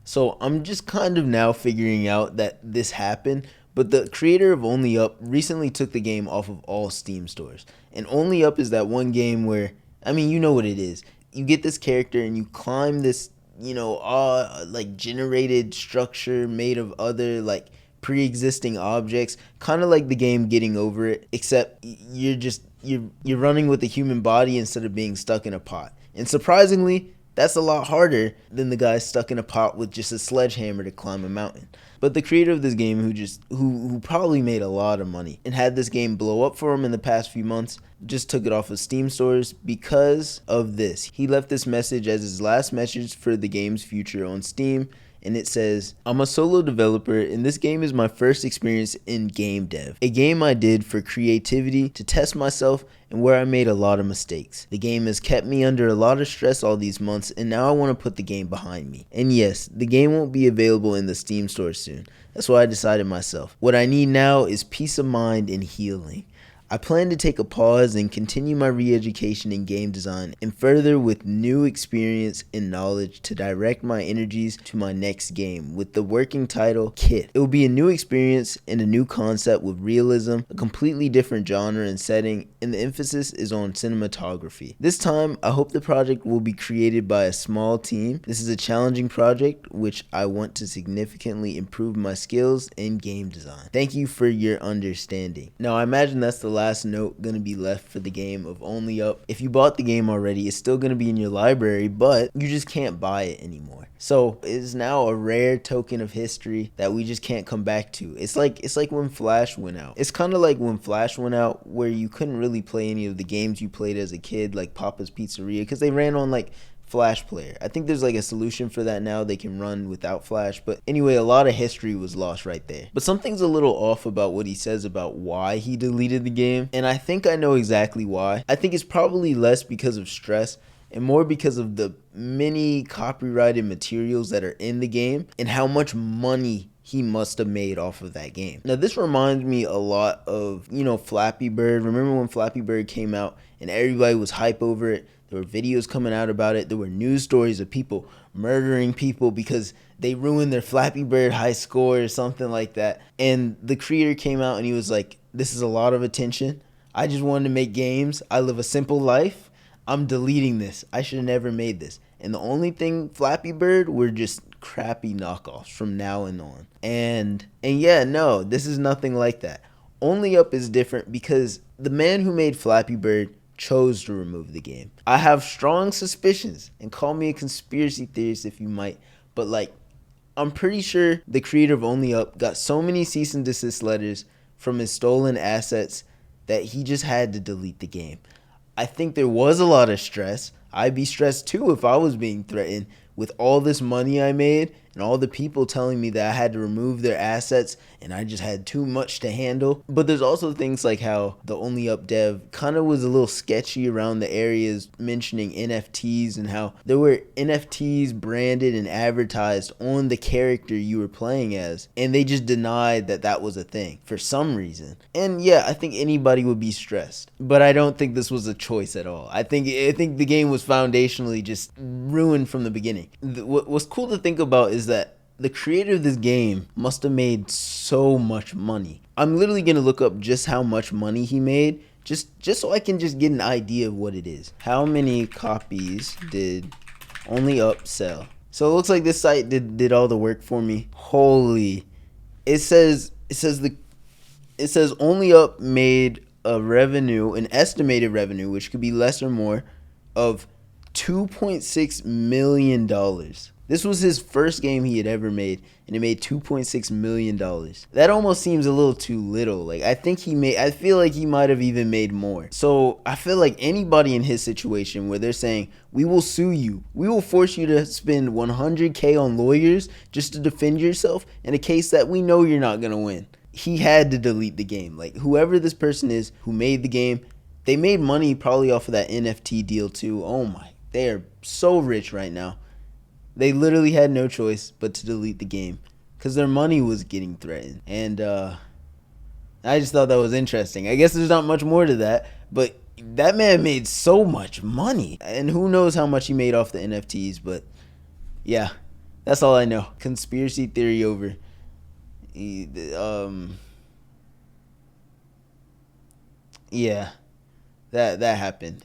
So I'm just kind of now figuring out that this happened, but the creator of Only Up recently took the game off of all Steam stores. And Only Up is that one game where, I mean, you know what it is. You get this character and you climb this, like generated structure made of other like pre-existing objects, kind of like the game Getting Over It, except you're running with a human body instead of being stuck in a pot. And surprisingly, that's a lot harder than the guy stuck in a pot with just a sledgehammer to climb a mountain. But the creator of this game, who probably made a lot of money and had this game blow up for him in the past few months, just took it off of Steam stores because of this. He left this message as his last message for the game's future on Steam, and it says, "I'm a solo developer, and this game is my first experience in game dev. A game I did for creativity, to test myself, and where I made a lot of mistakes. The game has kept me under a lot of stress all these months, and now I want to put the game behind me. And yes, the game won't be available in the Steam store soon. That's why I decided myself. What I need now is peace of mind and healing. I plan to take a pause and continue my re-education in game design and further with new experience and knowledge to direct my energies to my next game with the working title Kit. It will be a new experience and a new concept with realism, a completely different genre and setting, and the emphasis is on cinematography. This time, I hope the project will be created by a small team. This is a challenging project which I want to significantly improve my skills in game design. Thank you for your understanding." Now, I imagine that's the last note going to be left for the game of Only Up. If you bought the game already, it's still going to be in your library, but you just can't buy it anymore. So it's now a rare token of history that we just can't come back to. It's like when Flash went out. It's kind of like when Flash went out, where you couldn't really play any of the games you played as a kid, like Papa's Pizzeria, because they ran on like Flash player. I think there's like a solution for that now. They can run without Flash. But anyway, a lot of history was lost right there. But something's a little off about what he says about why he deleted the game. And I think I know exactly why. I think it's probably less because of stress and more because of the many copyrighted materials that are in the game and how much money he must have made off of that game. Now, this reminds me a lot of, Flappy Bird. Remember when Flappy Bird came out and everybody was hype over it? There were videos coming out about it. There were news stories of people murdering people because they ruined their Flappy Bird high score or something like that. And the creator came out and he was like, "This is a lot of attention. I just wanted to make games. I live a simple life. I'm deleting this. I should have never made this." And the only thing Flappy Bird were just crappy knockoffs from now and on. And yeah, no, this is nothing like that. Only Up is different because the man who made Flappy Bird chose to remove the game. I have strong suspicions, and call me a conspiracy theorist if you might, but like, I'm pretty sure the creator of Only Up got so many cease and desist letters from his stolen assets that he just had to delete the game. I think there was a lot of stress. I'd be stressed too if I was being threatened with all this money I made and all the people telling me that I had to remove their assets and I just had too much to handle. But there's also things like how the Only Up dev kind of was a little sketchy around the areas mentioning NFTs and how there were NFTs branded and advertised on the character you were playing as, and they just denied that that was a thing for some reason. And yeah, I think anybody would be stressed, but I don't think this was a choice at all. I think the game was foundationally just ruined from the beginning. What's cool to think about is that the creator of this game must have made so much money. I'm literally going to look up just how much money he made, just so I can just get an idea of what it is. How many copies did Only Up sell? So it looks like this site did all the work for me. Holy. It says Only Up made an estimated revenue, which could be less or more, of $2.6 million. This was his first game he had ever made, and it made $2.6 million. That almost seems a little too little. I feel like he might have even made more. So I feel like anybody in his situation where they're saying, "We will sue you. We will force you to spend $100K on lawyers just to defend yourself in a case that we know you're not going to win." He had to delete the game. Whoever this person is who made the game, they made money probably off of that NFT deal too. Oh my, they are so rich right now. They literally had no choice but to delete the game because their money was getting threatened. And I just thought that was interesting. I guess there's not much more to that, but that man made so much money. And who knows how much he made off the NFTs, but Yeah, that's all I know. Conspiracy theory over. Yeah, that happened.